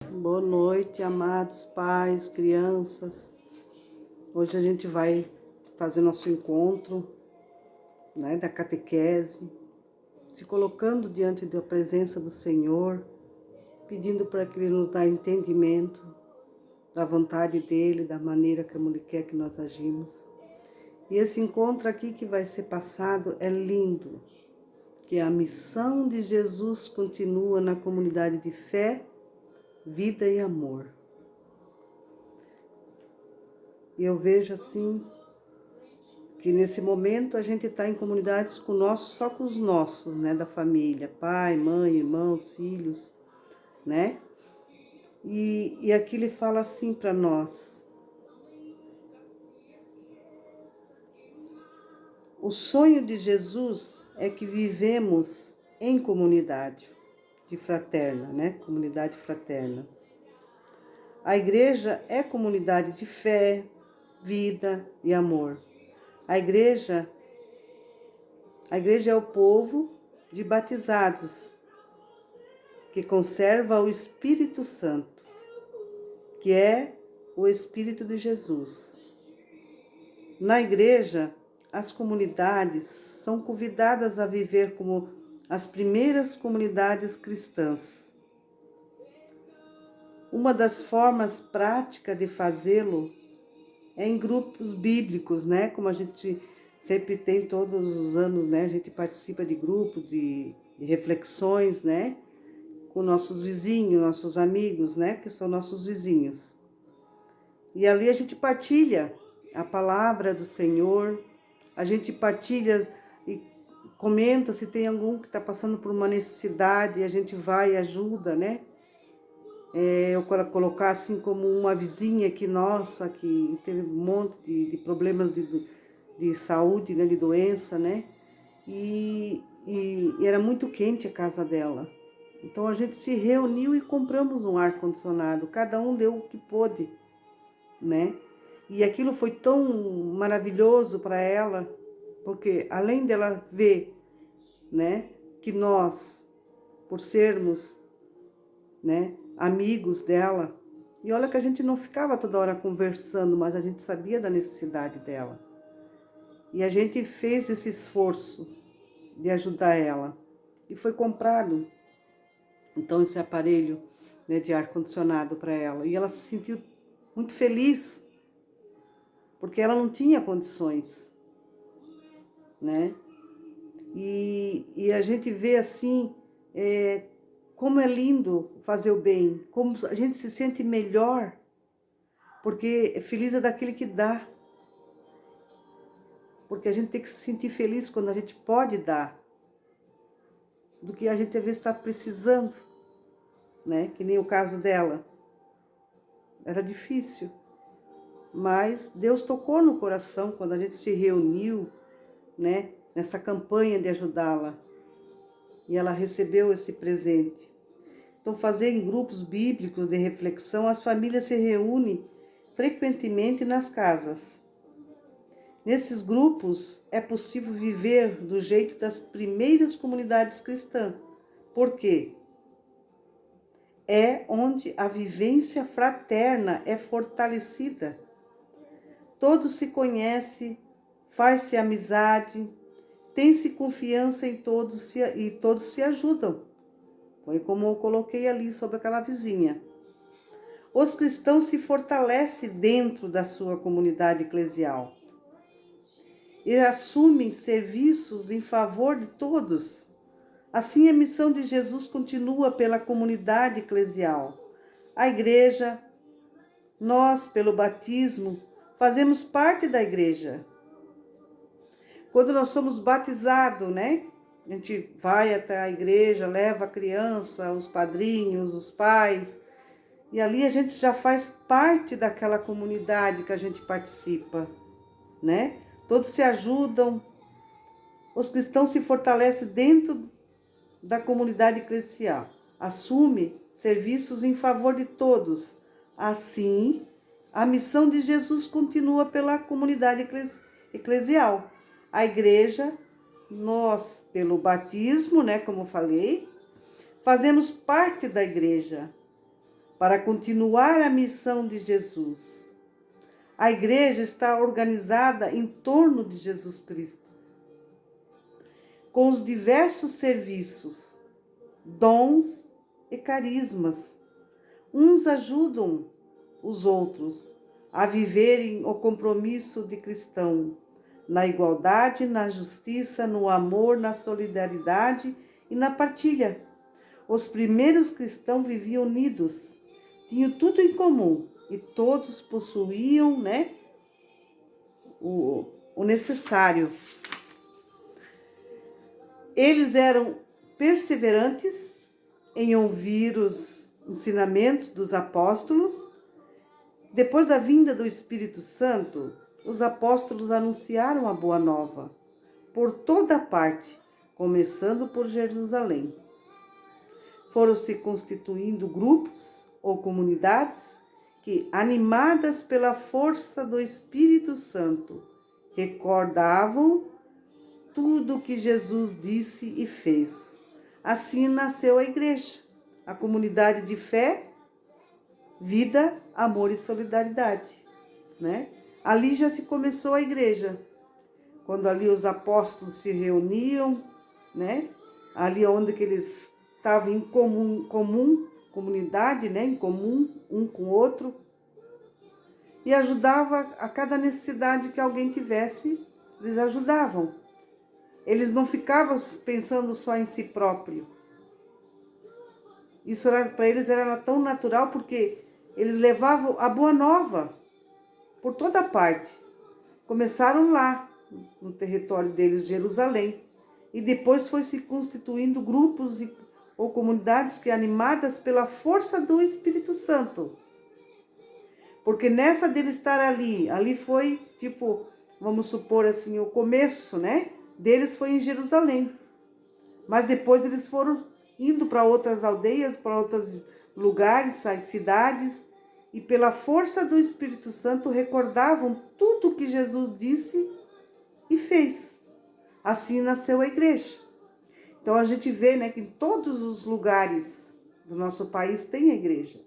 Boa noite, amados pais, crianças. Hoje a gente vai fazer nosso encontro, da catequese, se colocando diante da presença do Senhor, pedindo para que Ele nos dê entendimento da vontade dEle, da maneira como Ele quer que nós agimos. E esse encontro aqui que vai ser passado é lindo, que a missão de Jesus continua na comunidade de fé, vida e amor. E eu vejo assim, que nesse momento a gente está em comunidades só com os nossos, da família, pai, mãe, irmãos, filhos, né? E aqui ele fala assim para nós: o sonho de Jesus é que vivemos em comunidade de fraterna, Comunidade fraterna. A igreja é comunidade de fé, vida e amor. A igreja é o povo de batizados que conserva o Espírito Santo, que é o Espírito de Jesus. Na igreja, as comunidades são convidadas a viver como as primeiras comunidades cristãs. Uma das formas práticas de fazê-lo é em grupos bíblicos, Como a gente sempre tem todos os anos, A gente participa de grupos, de reflexões, Com nossos vizinhos, nossos amigos, Que são nossos vizinhos. E ali a gente partilha a palavra do Senhor, a gente partilha e comenta se tem algum que está passando por uma necessidade, a gente vai e ajuda, Eu colocar assim como uma vizinha aqui nossa, que teve um monte de problemas de saúde, de doença, E era muito quente a casa dela. Então a gente se reuniu e compramos um ar-condicionado, cada um deu o que pôde, E aquilo foi tão maravilhoso para ela, porque além dela ver, que nós, por sermos, amigos dela, e olha que a gente não ficava toda hora conversando, mas a gente sabia da necessidade dela. E a gente fez esse esforço de ajudar ela. E foi comprado, então, esse aparelho, de ar-condicionado para ela. E ela se sentiu muito feliz, porque ela não tinha condições, E a gente vê assim, como é lindo fazer o bem, como a gente se sente melhor, porque feliz é daquele que dá. Porque a gente tem que se sentir feliz quando a gente pode dar, do que a gente às vezes está precisando, Que nem o caso dela. Era difícil, mas Deus tocou no coração quando a gente se reuniu, Nessa campanha de ajudá-la. E ela recebeu esse presente. Então, fazer em grupos bíblicos de reflexão, as famílias se reúnem frequentemente nas casas. Nesses grupos é possível viver do jeito das primeiras comunidades cristãs. Por quê? É onde a vivência fraterna é fortalecida. Todos se conhecem, faz-se amizade, tem-se confiança em todos e todos se ajudam. Foi como eu coloquei ali sobre aquela vizinha. Os cristãos se fortalecem dentro da sua comunidade eclesial e assumem serviços em favor de todos. Assim, a missão de Jesus continua pela comunidade eclesial. A igreja, nós, pelo batismo, fazemos parte da igreja. Quando nós somos batizados, A gente vai até a igreja, leva a criança, os padrinhos, os pais, e ali a gente já faz parte daquela comunidade que a gente participa, Todos se ajudam, os cristãos se fortalecem dentro da comunidade eclesial, assume serviços em favor de todos. Assim, a missão de Jesus continua pela comunidade eclesial. A igreja, nós, pelo batismo, como eu falei, fazemos parte da igreja. para continuar a missão de Jesus. A igreja está organizada em torno de Jesus Cristo, com os diversos serviços, dons e carismas. Uns ajudam os outros a viverem o compromisso de cristão, na igualdade, na justiça, no amor, na solidariedade e na partilha. Os primeiros cristãos viviam unidos, tinham tudo em comum e todos possuíam, o necessário. Eles eram perseverantes em ouvir os ensinamentos dos apóstolos. Depois da vinda do Espírito Santo, os apóstolos anunciaram a boa nova por toda parte, começando por Jerusalém. Foram se constituindo grupos ou comunidades que, animadas pela força do Espírito Santo, recordavam tudo o que Jesus disse e fez. Assim nasceu a igreja, a comunidade de fé, vida, amor e solidariedade, Ali já se começou a igreja, quando ali os apóstolos se reuniam, Ali onde que eles estavam em comunidade, em comum, um com o outro, e ajudava a cada necessidade que alguém tivesse, eles ajudavam. Eles não ficavam pensando só em si próprio. Isso para eles era tão natural, porque eles levavam a boa nova por toda parte. Começaram lá, no território deles, Jerusalém, e depois foi se constituindo grupos ou comunidades que, animadas pela força do Espírito Santo. Porque nessa dele estar ali foi, vamos supor assim, o começo, deles foi em Jerusalém. Mas depois eles foram indo para outras aldeias, para outros lugares, cidades, e pela força do Espírito Santo recordavam tudo o que Jesus disse e fez. Assim nasceu a igreja. Então a gente vê, que em todos os lugares do nosso país tem a igreja,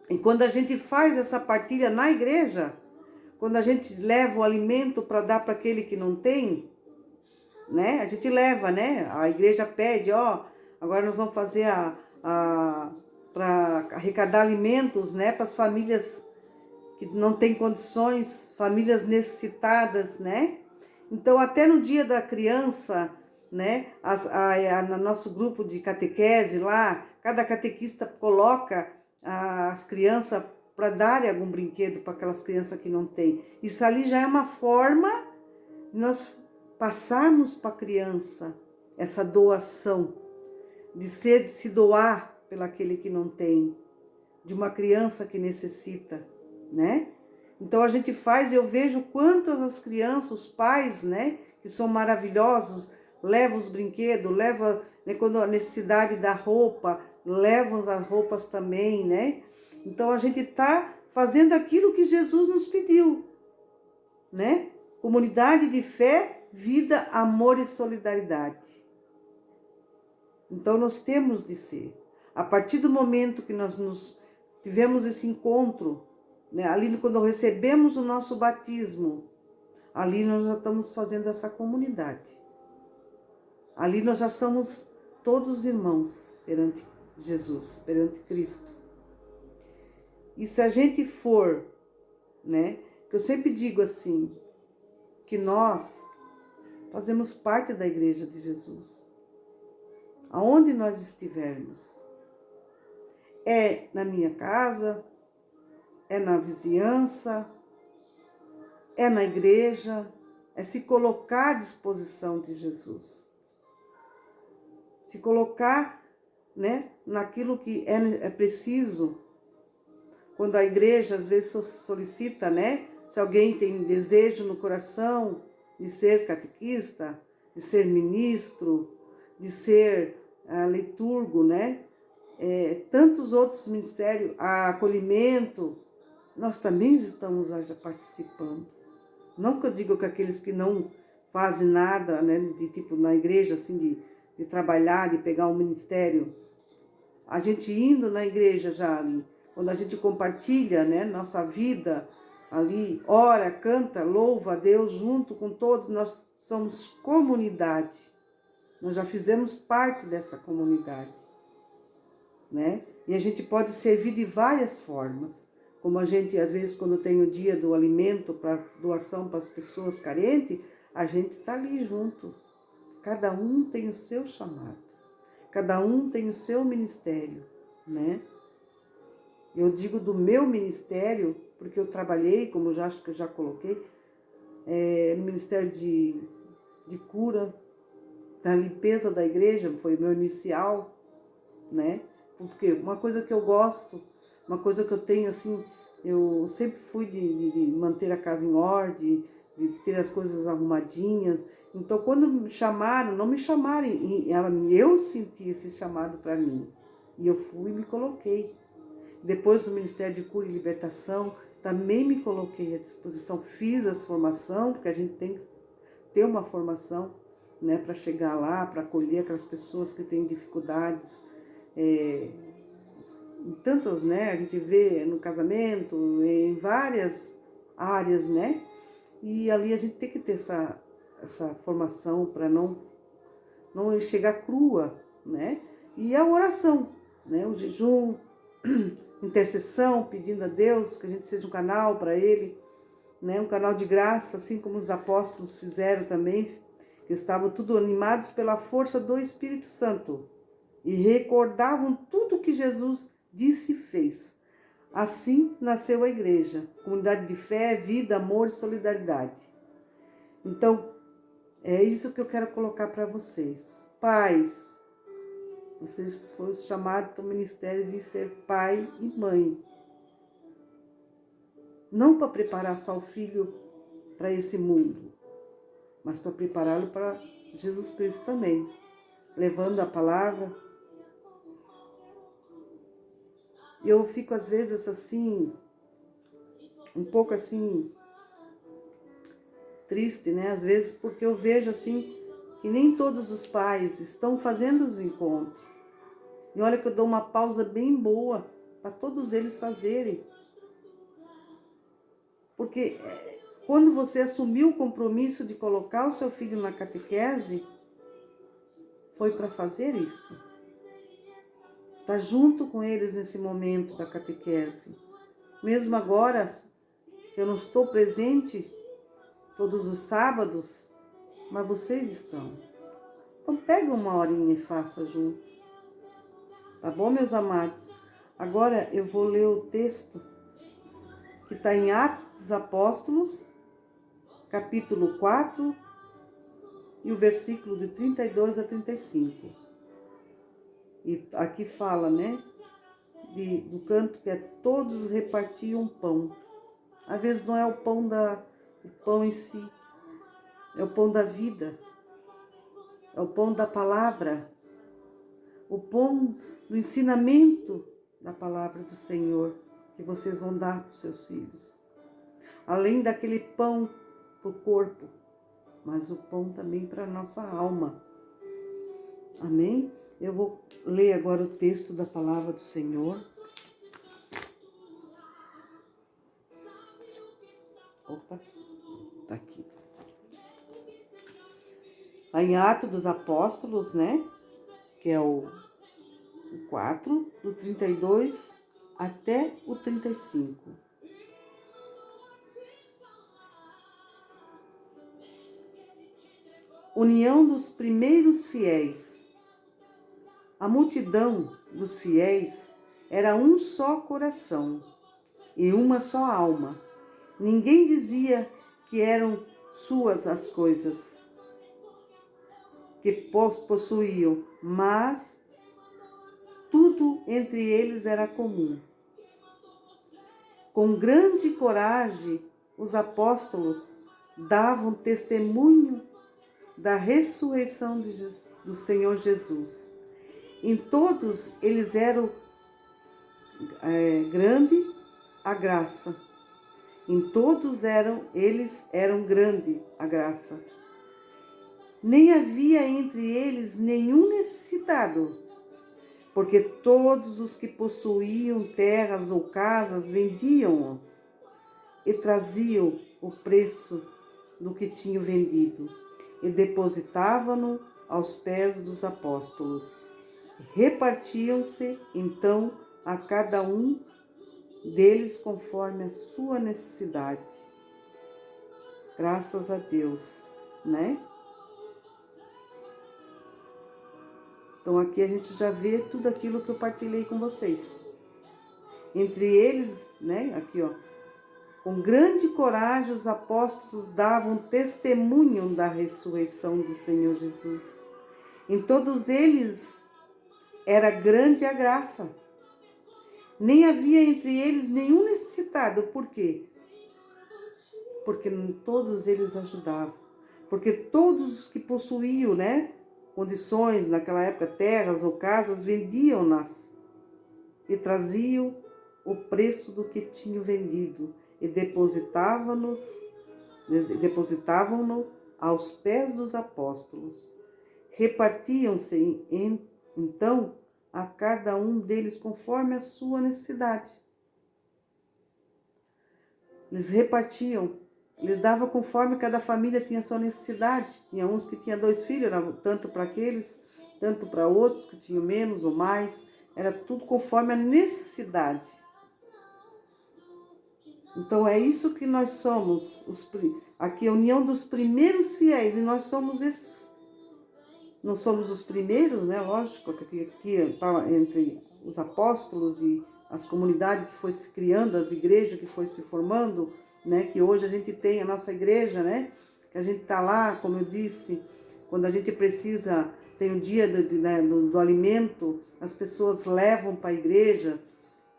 E quando a gente faz essa partilha na igreja, quando a gente leva o alimento para dar para aquele que não tem, A gente leva, A igreja pede, agora nós vamos fazer para arrecadar alimentos, para as famílias que não têm condições, famílias necessitadas, Então, até no dia da criança, no nosso grupo de catequese lá, cada catequista coloca as crianças para darem algum brinquedo para aquelas crianças que não têm. Isso ali já é uma forma de nós passarmos para a criança essa doação, de se doar pelo aquele que não tem, de uma criança que necessita, Então a gente faz, eu vejo quantas as crianças, os pais, que são maravilhosos, levam os brinquedos, levam, quando a necessidade da roupa, levam as roupas também, Então a gente está fazendo aquilo que Jesus nos pediu, Comunidade de fé, vida, amor e solidariedade. Então nós temos de ser. A partir do momento que nós tivemos esse encontro, ali quando recebemos o nosso batismo, ali nós já estamos fazendo essa comunidade. Ali nós já somos todos irmãos perante Jesus, perante Cristo. E se a gente for, que eu sempre digo assim, que nós fazemos parte da igreja de Jesus. Aonde nós estivermos. É na minha casa, é na vizinhança, é na igreja, é se colocar à disposição de Jesus. Se colocar, naquilo que é preciso. Quando a igreja às vezes solicita, se alguém tem desejo no coração de ser catequista, de ser ministro, de ser liturgo, tantos outros ministérios, acolhimento, nós também estamos já participando. Não que eu digo que aqueles que não fazem nada, de tipo na igreja, assim, de trabalhar, de pegar um ministério, a gente indo na igreja já ali, quando a gente compartilha, né, nossa vida ali, ora, canta, louva a Deus junto com todos, nós somos comunidade. Nós já fizemos parte dessa comunidade, né? E a gente pode servir de várias formas. Como a gente, às vezes, quando tem o dia do alimento para doação para as pessoas carentes, a gente está ali junto. Cada um tem o seu chamado. Cada um tem o seu ministério, né? Eu digo do meu ministério, porque eu trabalhei, como eu acho que eu já coloquei, no ministério de cura, na limpeza da igreja, foi o meu inicial, né? Porque uma coisa que eu gosto, uma coisa que eu tenho, assim, eu sempre fui de manter a casa em ordem, de ter as coisas arrumadinhas. Então, quando me chamaram, não me chamaram a mim, eu senti esse chamado para mim. E eu fui e me coloquei. Depois do Ministério de Cura e Libertação, também me coloquei à disposição. Fiz essa formação, porque a gente tem que ter uma formação, né, para chegar lá, para acolher aquelas pessoas que têm dificuldades, em tantas, né, a gente vê no casamento, em várias áreas, né, e ali a gente tem que ter essa formação para não chegar crua, né, e a oração, né, o jejum, intercessão, pedindo a Deus que a gente seja um canal para Ele, né, um canal de graça, assim como os apóstolos fizeram também, que estavam tudo animados pela força do Espírito Santo e recordavam tudo que Jesus disse e fez. Assim nasceu a igreja, comunidade de fé, vida, amor e solidariedade. Então, é isso que eu quero colocar para vocês. Pais, vocês foram chamados para o ministério de ser pai e mãe. Não para preparar só o filho para esse mundo, mas para prepará-lo para Jesus Cristo também, levando a palavra. Eu fico às vezes assim, um pouco assim, triste, né? Às vezes porque eu vejo assim, que nem todos os pais estão fazendo os encontros. E olha que eu dou uma pausa bem boa para todos eles fazerem. Porque quando você assumiu o compromisso de colocar o seu filho na catequese, foi para fazer isso. Tá junto com eles nesse momento da catequese. Mesmo agora que eu não estou presente todos os sábados, mas vocês estão. Então pega uma horinha e faça junto. Tá bom, meus amados? Agora eu vou ler o texto que está em Atos dos Apóstolos, capítulo 4, e o versículo de 32 a 35. E aqui fala, né, do canto que é todos repartiam pão. Às vezes não é o pão em si, é o pão da vida, é o pão da palavra, o pão do ensinamento da palavra do Senhor que vocês vão dar para os seus filhos. Além daquele pão para o corpo, mas o pão também para a nossa alma. Amém? Eu vou ler agora o texto da palavra do Senhor. Opa, tá aqui. Em Atos dos Apóstolos, né? Que é o 4, do 32 até o 35. União dos primeiros fiéis. A multidão dos fiéis era um só coração e uma só alma. Ninguém dizia que eram suas as coisas que possuíam, mas tudo entre eles era comum. Com grande coragem, os apóstolos davam testemunho da ressurreição do Senhor Jesus. Em todos eles eram grande a graça. Em todos eles eram grande a graça. Nem havia entre eles nenhum necessitado. porque todos os que possuíam terras ou casas vendiam-as e traziam o preço do que tinham vendido e depositavam-no aos pés dos apóstolos. Repartiam-se, então, a cada um deles conforme a sua necessidade. Graças a Deus, né? Então aqui a gente já vê tudo aquilo que eu partilhei com vocês. Entre eles, né, aqui ó, com grande coragem os apóstolos davam testemunho da ressurreição do Senhor Jesus. Em todos eles era grande a graça. Nem havia entre eles nenhum necessitado. Por quê? Porque todos eles ajudavam. Porque todos os que possuíam, né, condições, naquela época, terras ou casas, vendiam-nas e traziam o preço do que tinham vendido e depositavam-no aos pés dos apóstolos. Repartiam-se, então, a cada um deles conforme a sua necessidade. Eles repartiam, eles davam conforme cada família tinha a sua necessidade. Tinha uns que tinham 2 filhos, era tanto para aqueles, tanto para outros que tinham menos ou mais. Era tudo conforme a necessidade. Então é isso que nós somos, aqui a união dos primeiros fiéis, e nós somos esses. Não somos os primeiros, né? Lógico, que aqui está entre os apóstolos e as comunidades que foi se criando, as igrejas que foi se formando, né? Que hoje a gente tem a nossa igreja, né? Que a gente está lá, como eu disse, quando a gente precisa, tem o dia do alimento, as pessoas levam para a igreja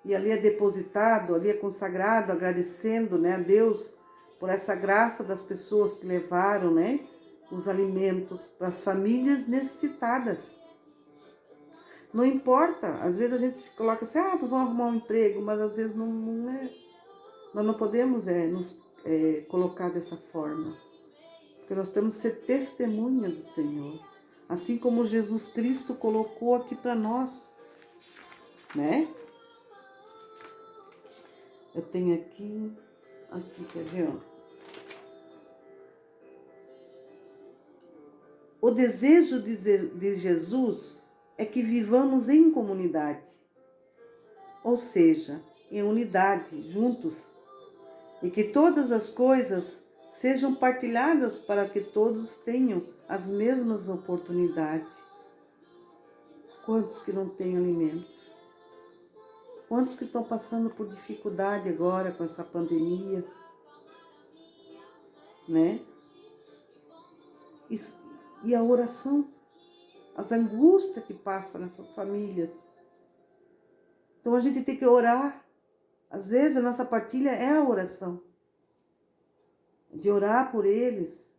e ali é depositado, ali é consagrado, agradecendo, né, a Deus por essa graça das pessoas que levaram, né, os alimentos para as famílias necessitadas. Não importa, às vezes a gente coloca assim, vamos arrumar um emprego, mas às vezes não é. Nós não podemos nos colocar dessa forma, porque nós temos que ser testemunha do Senhor, assim como Jesus Cristo colocou aqui para nós, né? Eu tenho aqui, quer ver, ó? O desejo de Jesus é que vivamos em comunidade, ou seja, em unidade, juntos, e que todas as coisas sejam partilhadas para que todos tenham as mesmas oportunidades. Quantos que não têm alimento? Quantos que estão passando por dificuldade agora com essa pandemia, né? E a oração, as angústias que passam nessas famílias. Então a gente tem que orar. Às vezes a nossa partilha é a oração. De orar por eles,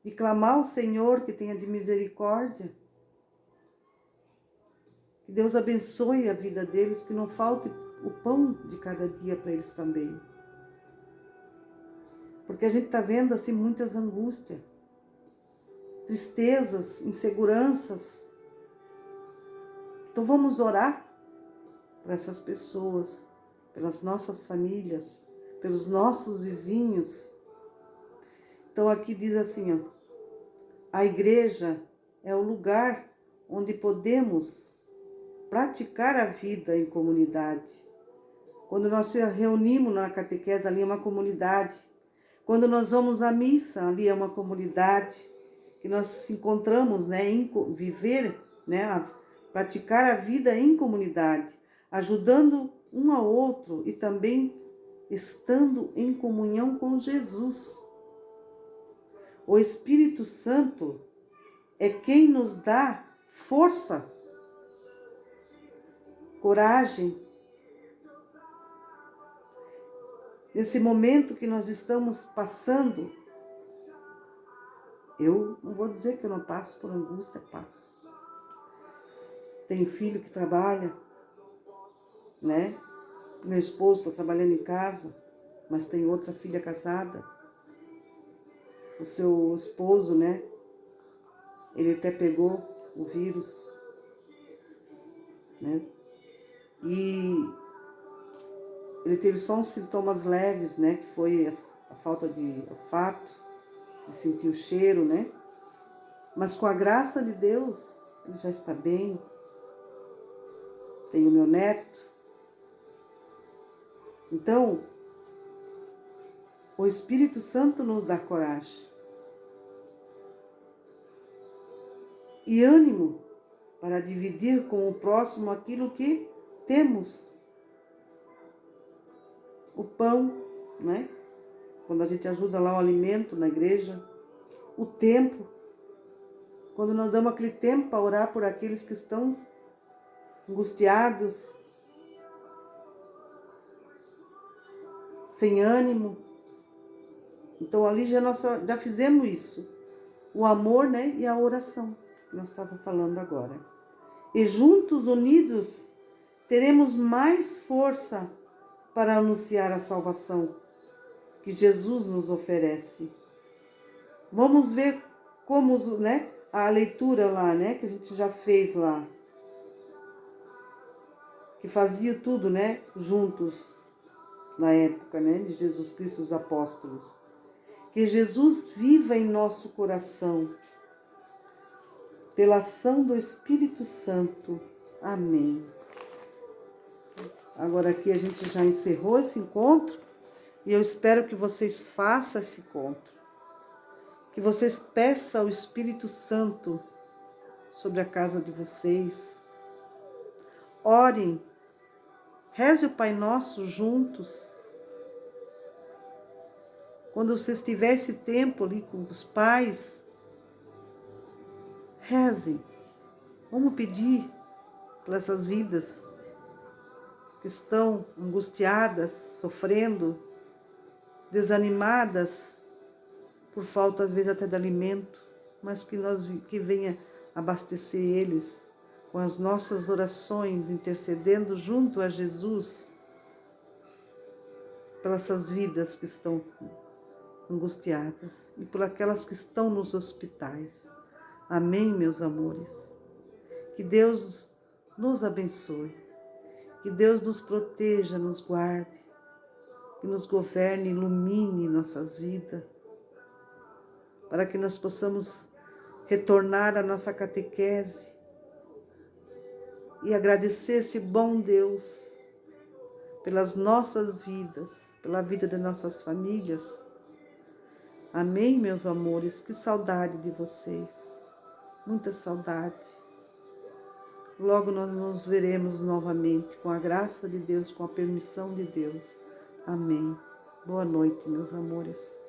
de clamar ao Senhor que tenha de misericórdia. Que Deus abençoe a vida deles, que não falte o pão de cada dia para eles também. Porque a gente está vendo assim muitas angústias, tristezas, inseguranças. Então vamos orar para essas pessoas, pelas nossas famílias, pelos nossos vizinhos. Então aqui diz assim, ó, a igreja é o lugar onde podemos praticar a vida em comunidade. Quando nós nos reunimos na catequese, ali é uma comunidade. Quando nós vamos à missa, ali é uma comunidade. Que nós nos encontramos, né, em viver, né, praticar a vida em comunidade, ajudando um ao outro e também estando em comunhão com Jesus. O Espírito Santo é quem nos dá força, coragem. Nesse momento que nós estamos passando, eu não vou dizer que eu não passo por angústia, passo. Tenho filho que trabalha, né? Meu esposo está trabalhando em casa, mas tem outra filha casada. O seu esposo, né? Ele até pegou o vírus. né? E ele teve só uns sintomas leves, né? Que foi a falta de olfato, de sentir o cheiro, né? Mas com a graça de Deus, ele já está bem. Tenho meu neto. Então, o Espírito Santo nos dá coragem e ânimo para dividir com o próximo aquilo que temos. O pão, né? Quando a gente ajuda lá o alimento na igreja. O tempo, quando nós damos aquele tempo para orar por aqueles que estão angustiados, sem ânimo. Então ali já fizemos isso. O amor, né? E a oração, que nós estávamos falando agora. E juntos, unidos, teremos mais força para anunciar a salvação que Jesus nos oferece. Vamos ver como, né? A leitura lá, né? Que a gente já fez lá. Que fazia tudo, né? Juntos, na época, né? De Jesus Cristo, os apóstolos. Que Jesus viva em nosso coração, pela ação do Espírito Santo. Amém. Agora aqui a gente já encerrou esse encontro e eu espero que vocês façam esse encontro. Que vocês peçam ao Espírito Santo sobre a casa de vocês. Orem, reze o Pai Nosso juntos. Quando vocês tiverem esse tempo ali com os pais, rezem. Vamos pedir por essas vidas que estão angustiadas, sofrendo, desanimadas, por falta, às vezes, até de alimento, mas que venha abastecer eles com as nossas orações, intercedendo junto a Jesus pelas essas vidas que estão angustiadas e por aquelas que estão nos hospitais. Amém, meus amores? Que Deus nos abençoe, que Deus nos proteja, nos guarde, que nos governe, ilumine nossas vidas, para que nós possamos retornar à nossa catequese e agradecer esse bom Deus pelas nossas vidas, pela vida de nossas famílias. Amém, meus amores? Que saudade de vocês, muita saudade. Logo nós nos veremos novamente, com a graça de Deus, com a permissão de Deus. Amém. Boa noite, meus amores.